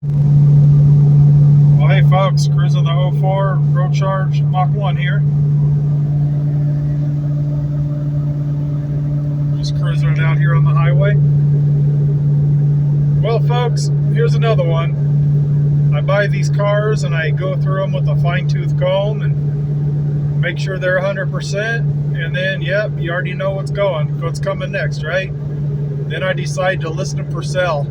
Well, hey folks, cruising the '04 Procharged Mach 1 here. Just cruising it out here on the highway. Well, folks, here's another one. I buy these cars and I go through them with a fine-tooth comb and make sure they're 100%. And then, yep, you already know what's coming next, right? Then I decide to list them for sale.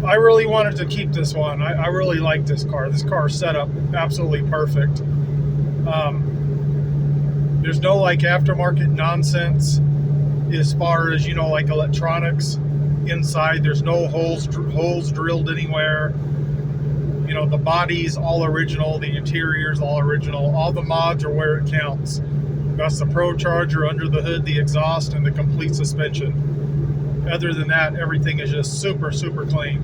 I really wanted to keep this one. I really like this car. This car is set up absolutely perfect. There's no like aftermarket nonsense as far as, like electronics inside. There's no holes drilled anywhere. The body's all original, the interior's all original. All the mods are where it counts. That's the Procharger under the hood, the exhaust, and the complete suspension. Other than that, everything is just super, super clean.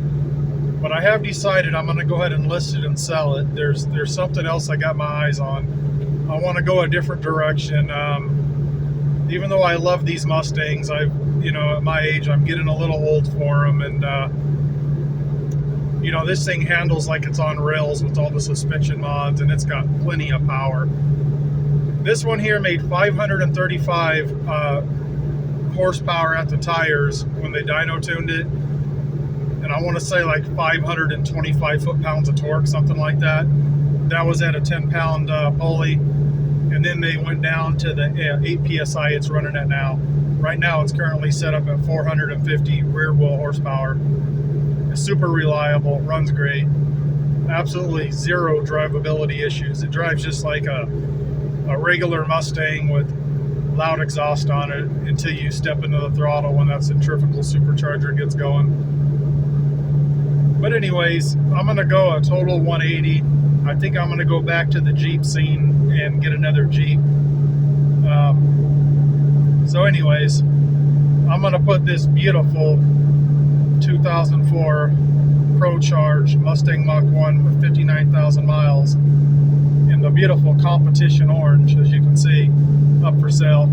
But I have decided I'm going to go ahead and list it and sell it. There's something else I got my eyes on. I want to go a different direction. Even though I love these Mustangs, at my age, I'm getting a little old for them. And, this thing handles like it's on rails with all the suspension mods, and it's got plenty of power. This one here made 535 horsepower at the tires when they dyno tuned it. And I want to say like 525 foot-pounds of torque, something like that. That was at a 10-pound pulley. And then they went down to the 8 PSI it's running at now. Right now it's currently set up at 450 rear wheel horsepower. It's super reliable, runs great. Absolutely zero drivability issues. It drives just like a regular Mustang with loud exhaust on it until you step into the throttle when that centrifugal supercharger gets going. But anyways, I'm going to go a total 180. I think I'm going to go back to the Jeep scene and get another Jeep. So anyways, I'm going to put this beautiful 2004 Procharged Mustang Mach 1 with 59,000 miles in the beautiful competition orange, as you can see, up for sale.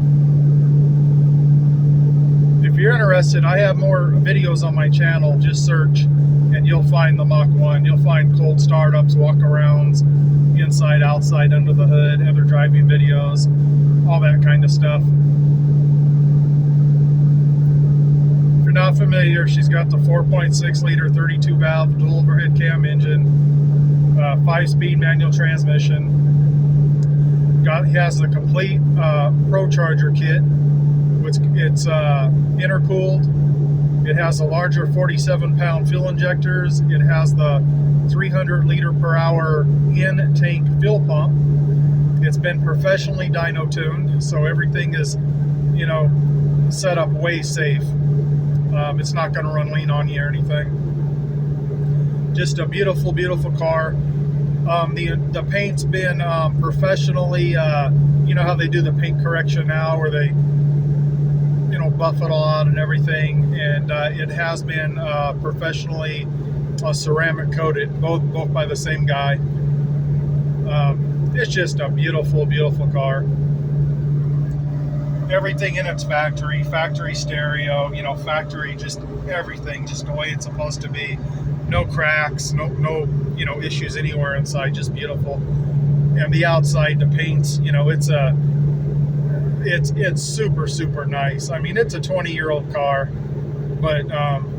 If you're interested, I have more videos on my channel. Just search and you'll find the Mach 1. You'll find cold startups, walk-arounds, inside, outside, under the hood, other driving videos, all that kind of stuff. If you're not familiar, she's got the 4.6 liter 32 valve dual overhead cam engine, 5-speed manual transmission. He has the complete Procharger kit. It's intercooled. It has a larger 47-pound fuel injectors. It has the 300 liter per hour in-tank fuel pump. It's been professionally dyno tuned, so everything is, set up way safe. It's not going to run lean on you or anything. Just a beautiful, beautiful car. The paint's been professionally, you know how they do the paint correction now, where they buff it all out and everything, and it has been professionally ceramic coated, both by the same guy. It's just a beautiful, beautiful car. Everything in it's factory stereo, factory, just everything just the way it's supposed to be. No cracks, no issues anywhere inside, just beautiful. And the outside, the paints, it's super, super nice. I mean, it's a 20-year-old car, but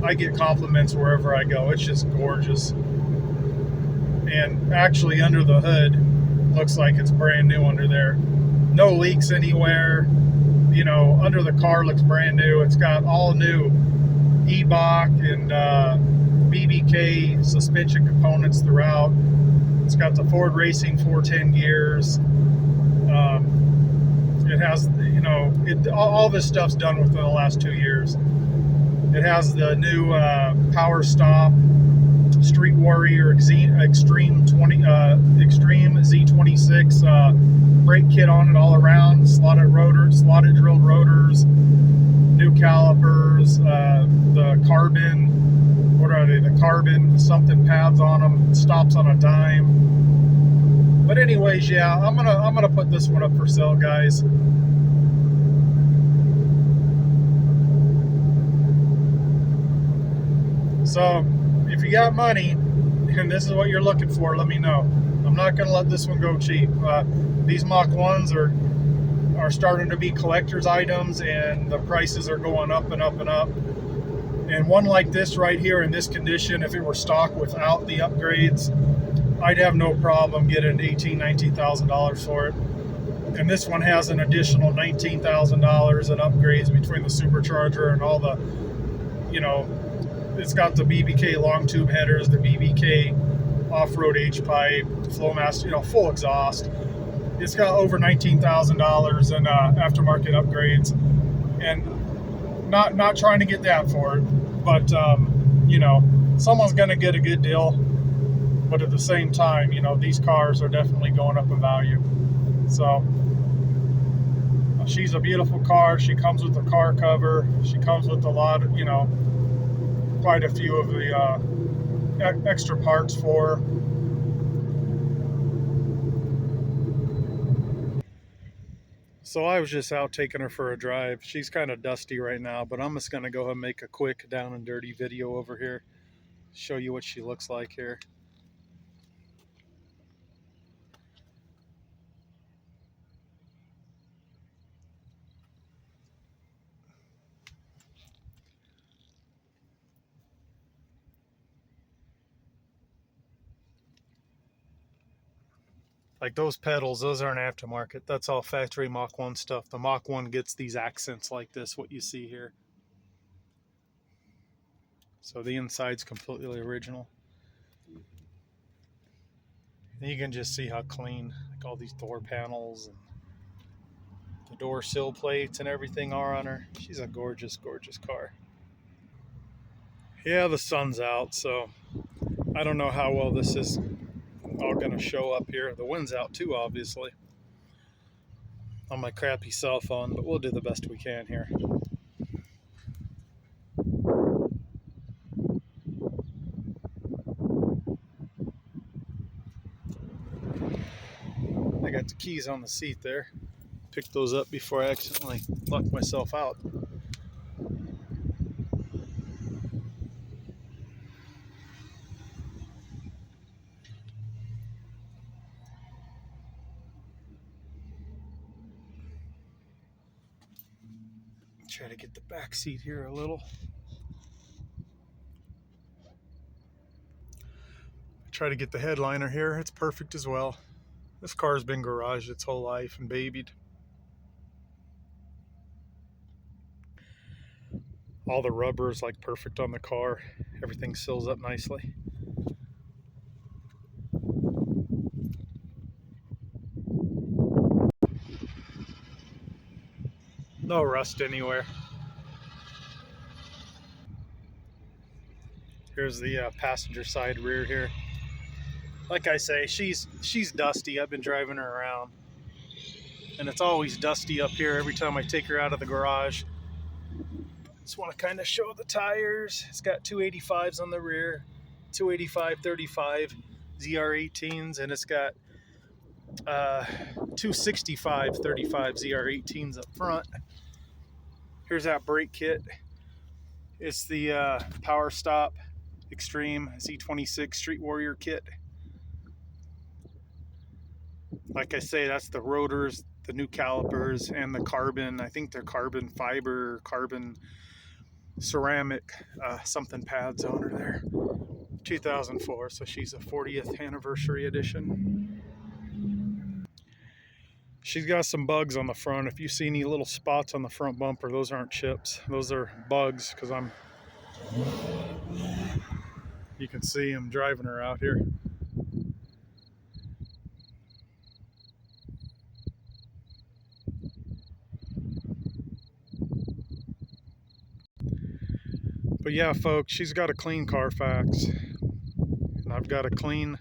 I get compliments wherever I go. It's just gorgeous. And actually under the hood, looks like it's brand new under there. No leaks anywhere. Under the car looks brand new. It's got all new E-Bach and BBK suspension components throughout. It's got the Ford Racing 410 gears. It has, all this stuff's done within the last 2 years. It has the new Power Stop Street Warrior Extreme Z26 brake kit on it all around. Slotted drilled rotors, new calipers, the carbon. What are they? The carbon something pads on them. Stops on a dime. But anyways, yeah, I'm gonna put this one up for sale, guys. So if you got money and this is what you're looking for, let me know. I'm not going to let this one go cheap. These Mach 1s are starting to be collector's items, and the prices are going up and up and up. And one like this right here in this condition, if it were stock without the upgrades, I'd have no problem getting $18,000, $19,000 for it. And this one has an additional $19,000 in upgrades between the supercharger and all the, you know, it's got the BBK long tube headers, the BBK off-road H-pipe, Flowmaster, you know, full exhaust. It's got over $19,000 in aftermarket upgrades, and not trying to get that for it, but you know, someone's going to get a good deal. But at the same time, you know, these cars are definitely going up in value. So she's a beautiful car. She comes with a car cover. She comes with a lot of, you know, quite a few of the extra parts for her. So I was just out taking her for a drive. She's kind of dusty right now, but I'm just going to go ahead and make a quick down and dirty video over here. Show you what she looks like here. Like those pedals, those aren't aftermarket. That's all factory Mach 1 stuff. The Mach 1 gets these accents like this, what you see here. So the inside's completely original. And you can just see how clean, like all these door panels and the door sill plates and everything are on her. She's a gorgeous, gorgeous car. Yeah, the sun's out, so I don't know how well this is all going to show up here. The wind's out too, obviously, on my crappy cell phone, but we'll do the best we can here. I got the keys on the seat there. Picked those up before I accidentally locked myself out. Try to get the back seat here a little. Try to get the headliner here. It's perfect as well. This car's been garaged its whole life and babied. All the rubber is like perfect on the car. Everything seals up nicely. No rust anywhere. Here's the passenger side rear here. Like I say, she's dusty. I've been driving her around, and it's always dusty up here every time I take her out of the garage. Just want to kind of show the tires. It's got 285s on the rear, 285/35 ZR18s, and it's got 265/35 ZR18s up front. Here's that brake kit. It's the Power Stop Extreme Z26 Street Warrior kit. Like I say, that's the rotors, the new calipers, and the carbon. I think they're carbon fiber, carbon ceramic, something pads on her there. 2004, so she's a 40th anniversary edition. She's got some bugs on the front. If you see any little spots on the front bumper, those aren't chips. Those are bugs, because you can see I'm driving her out here. But yeah, folks, she's got a clean Carfax, and I've got a clean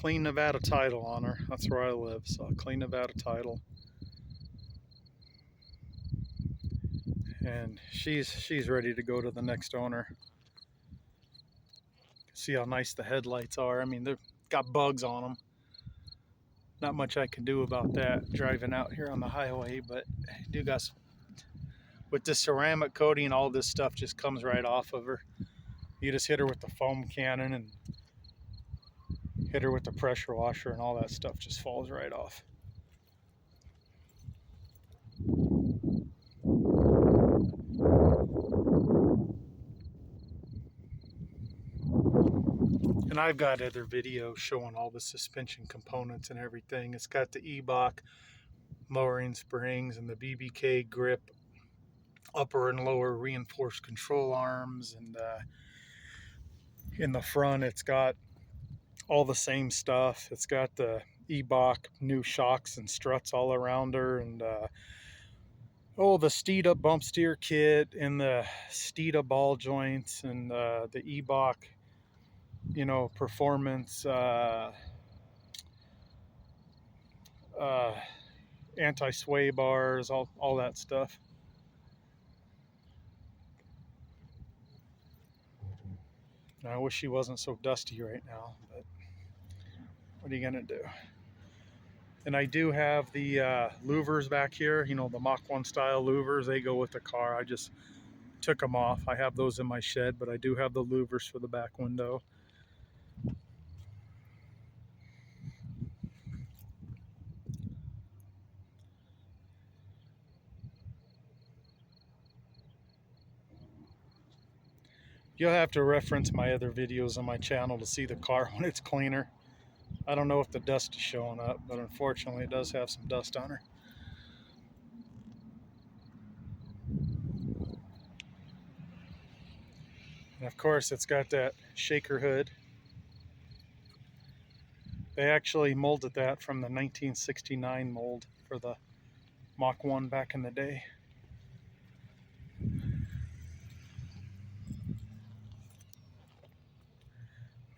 Nevada title on her. That's where I live, so a clean Nevada title. And she's ready to go to the next owner. See how nice the headlights are. I mean, they've got bugs on them. Not much I can do about that driving out here on the highway, but I do got some, with the ceramic coating, all this stuff just comes right off of her. You just hit her with the foam cannon and hit her with the pressure washer, and all that stuff just falls right off. And I've got other videos showing all the suspension components and everything. It's got the E-Bach lowering springs and the BBK grip, upper and lower reinforced control arms, and in the front it's got all the same stuff. It's got the E-Bach new shocks and struts all around her, and the Steeda bump steer kit and the Steeda ball joints, and the E-Bach, performance anti-sway bars, all that stuff. I wish she wasn't so dusty right now, but what are you gonna do? And I do have the louvers back here, the Mach 1 style louvers. They go with the car. I just took them off. I have those in my shed, but I do have the louvers for the back window. You'll have to reference my other videos on my channel to see the car when it's cleaner. I don't know if the dust is showing up, but unfortunately it does have some dust on her. And of course it's got that shaker hood. They actually molded that from the 1969 mold for the Mach 1 back in the day.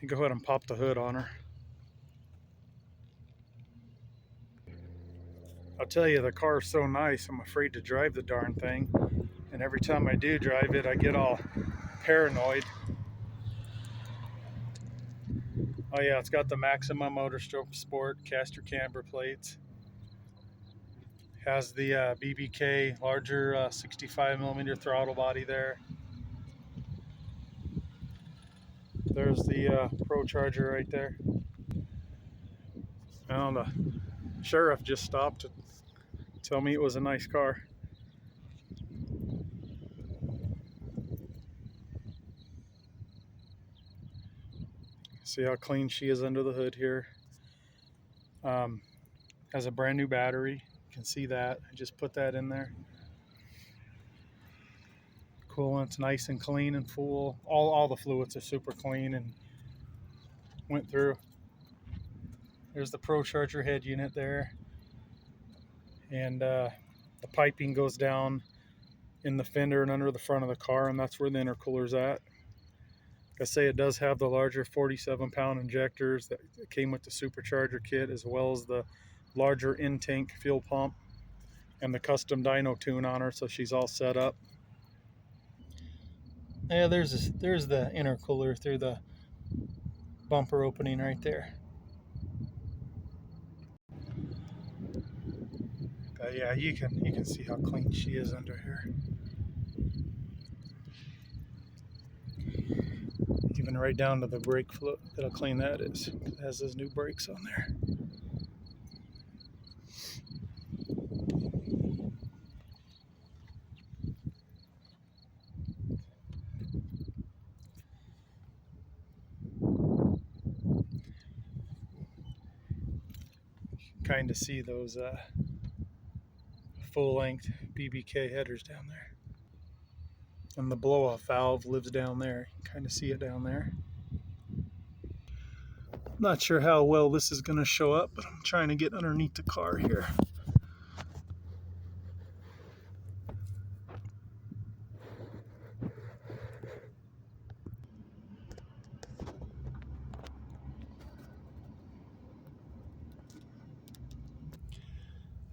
You go ahead and pop the hood on her. I'll tell you, the car is so nice, I'm afraid to drive the darn thing. And every time I do drive it, I get all paranoid. Oh yeah, it's got the Maxima Motorstroke Sport caster camber plates. Has the BBK larger 65mm throttle body there. There's the Procharger right there. Well, the sheriff just stopped to tell me it was a nice car. See how clean she is under the hood here. Has a brand new battery. You can see that. I just put that in there. Coolant's nice and clean and full. All the fluids are super clean and went through. There's the Procharger head unit there. And the piping goes down in the fender and under the front of the car, and that's where the intercooler's at. Like I say, it does have the larger 47-pound injectors that came with the supercharger kit, as well as the larger in-tank fuel pump and the custom dyno tune on her, so she's all set up. Yeah, there's the intercooler through the bumper opening right there. Yeah, you can see how clean she is under here. Even right down to the brake fluid. That'll clean that is. It has those new brakes on there. Kind of see those full-length BBK headers down there. And the blow-off valve lives down there. You can kind of see it down there. I'm not sure how well this is going to show up, but I'm trying to get underneath the car here.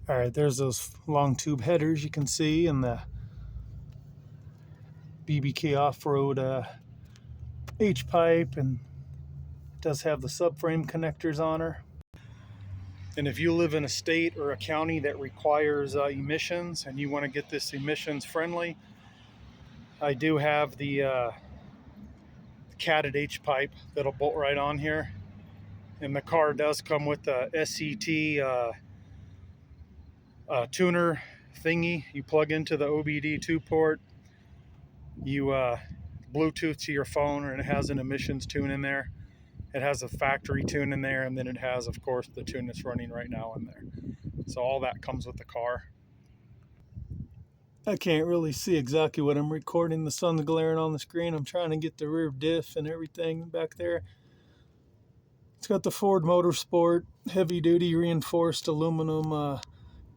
All right, there's those long tube headers you can see, and the BBK off-road H-pipe, and it does have the subframe connectors on her. And if you live in a state or a county that requires emissions and you want to get this emissions friendly, I do have the catted H pipe that'll bolt right on here. And the car does come with a SCT tuner thingy. You plug into the OBD2 port, you Bluetooth to your phone, and it has an emissions tune in there. It has a factory tune in there, and then it has, of course, the tune that's running right now in there. So all that comes with the car. I can't really see exactly what I'm recording. The sun's glaring on the screen. I'm trying to get the rear diff and everything back there. It's got the Ford Motorsport heavy-duty reinforced aluminum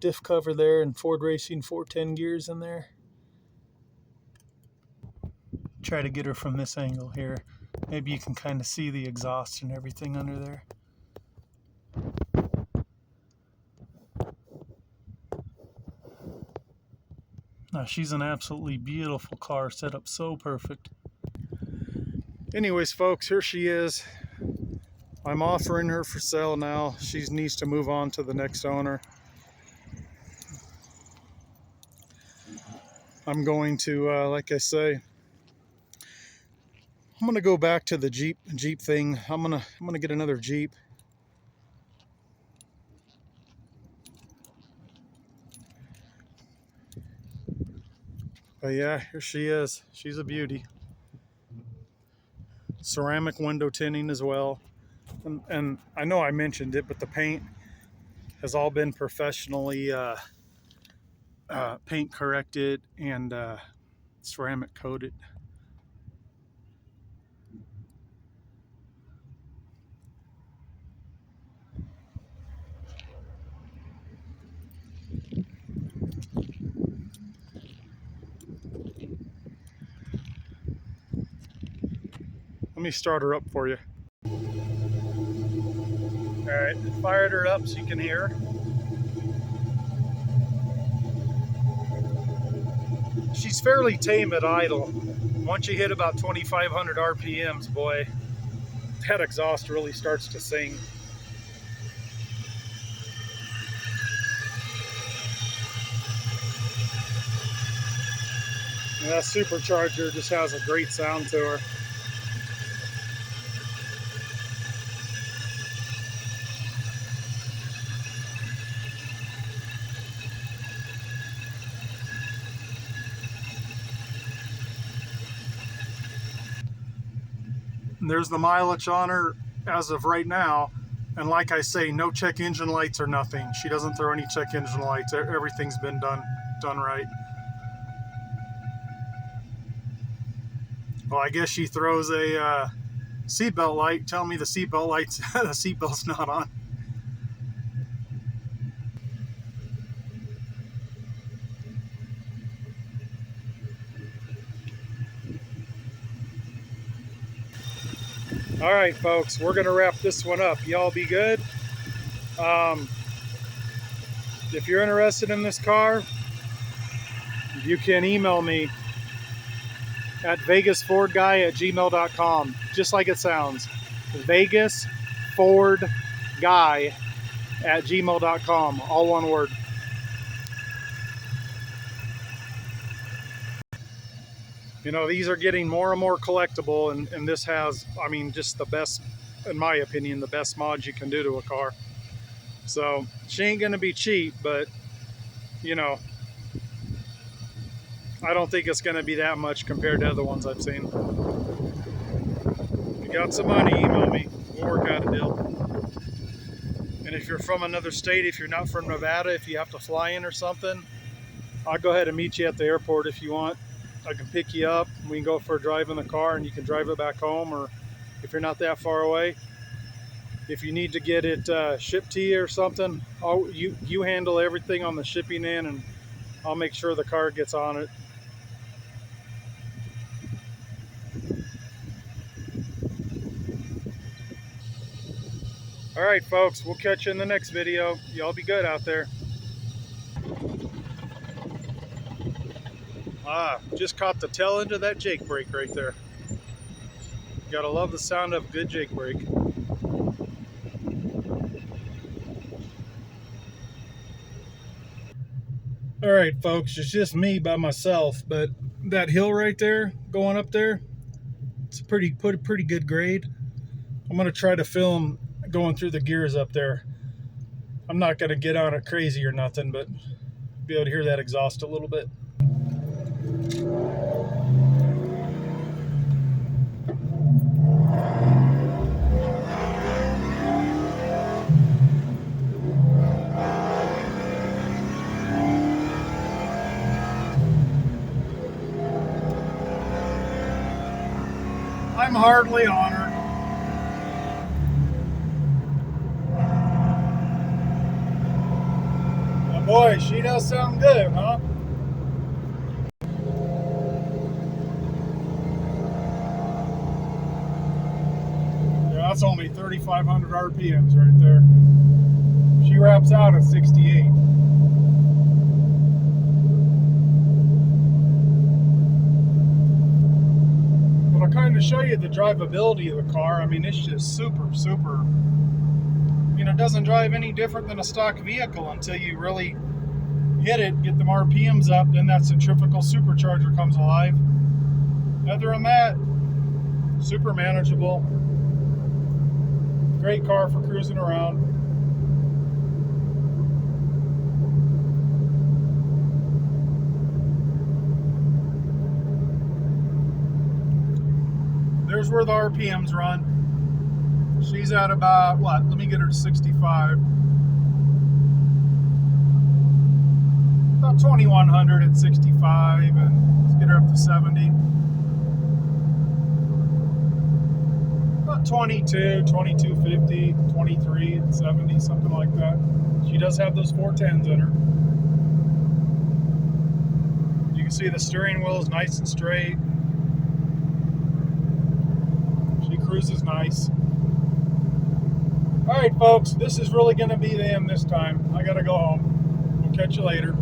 diff cover there, and Ford Racing 410 gears in there. Try to get her from this angle here. Maybe you can kind of see the exhaust and everything under there. Now, she's an absolutely beautiful car, set up so perfect. Anyways, folks, here she is. I'm offering her for sale now. She needs to move on to the next owner. I'm going to, like I say, I'm gonna go back to the Jeep thing. I'm gonna get another Jeep. But yeah, here she is. She's a beauty. Ceramic window tinting as well. And I know I mentioned it, but the paint has all been professionally paint corrected and ceramic coated. Let me start her up for you. All right, fired her up so you can hear her. She's fairly tame at idle. Once you hit about 2,500 RPMs, boy, that exhaust really starts to sing. And that supercharger just has a great sound to her. And there's the mileage on her as of right now. And like I say, no check engine lights or nothing. She doesn't throw any check engine lights. Everything's been done right. Well, I guess she throws a seatbelt light. Tell me the seatbelt lights, the seatbelt's not on. All right, folks, we're going to wrap this one up. Y'all be good. If you're interested in this car, you can email me at vegasfordguy@gmail.com, just like it sounds. vegasfordguy@gmail.com, all one word. You know, these are getting more and more collectible, and this has, I mean, just the best, in my opinion, the best mods you can do to a car. So she ain't gonna be cheap, but you know, I don't think it's gonna be that much compared to other ones I've seen. If you got some money, email me. We'll work out a deal. And if you're from another state, if you're not from Nevada, if you have to fly in or something, I'll go ahead and meet you at the airport if you want. I can pick you up, we can go for a drive in the car and you can drive it back home, or if you're not that far away. If you need to get it shipped to you or something, you handle everything on the shipping end, and I'll make sure the car gets on it. All right, folks, we'll catch you in the next video. Y'all be good out there. Just caught the tail end of that Jake brake right there. You gotta love the sound of a good Jake brake. All right, folks, it's just me by myself, but that hill right there, going up there, It's a pretty good grade. I'm gonna try to film going through the gears up there. I'm not gonna get on it crazy or nothing, but be able to hear that exhaust a little bit. I'm hardly on her. Oh boy, she does sound good, huh? Yeah, that's only 3,500 RPMs right there. She wraps out at 68. But I'll kind of show you the drivability of the car. I mean, it's just super. You know, it doesn't drive any different than a stock vehicle until you really hit it, get them RPMs up, then that centrifugal supercharger comes alive. Other than that, super manageable. Great car for cruising around. There's where the RPMs run. She's at about, what? Let me get her to 65. About 2,100 at 65, and let's get her up to 70. About 22, 2250, 23 at 70, something like that. She does have those 410s in her. You can see the steering wheel is nice and straight. She cruises nice. All right, folks, this is really going to be the end this time. I got to go home. We'll catch you later.